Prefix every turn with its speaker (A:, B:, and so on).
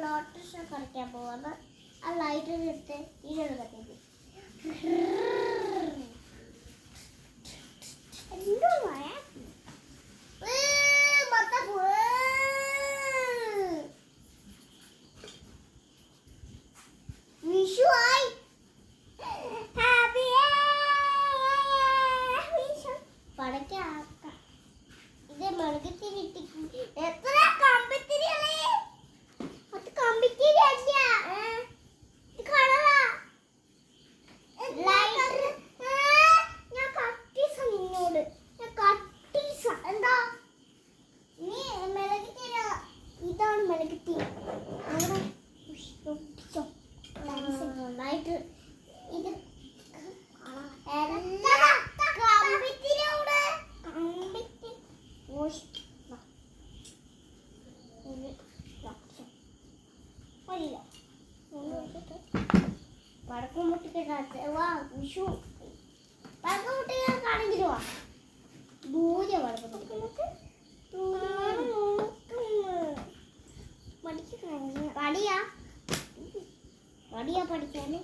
A: Lotus കളിക്കാൻ പോവാണ്. ആ ലൈറ്റ് എടുത്ത് ഇതെടുക്കത്തേക്ക് എന്തോ വിഷു ആയി. പടക്കം ഇത് മെഴുകുതിരി എത്ര കമ്പിത്തിരിയല്ലേ? അത് കമ്പിത്തിരി അല്ല, ഇത് കളറാ. ഞാൻ കട്ടീസ നിന്നോട്, ഞാൻ കട്ടീസ. എന്താ നീ മെഴുകുതിരി? ഇതാണ് മെഴുകുതിരി. അവിടെ ലൈറ്റ് ഇത് പടക്കം മുട്ടിക്കാത്ത വാ വിഷു പടക്കം മുട്ടിക്കാണെങ്കിലും വാ ദൂര പടക്കം മുട്ടിക്കുന്നത് പഠിക്കാ പഠിക്കാന്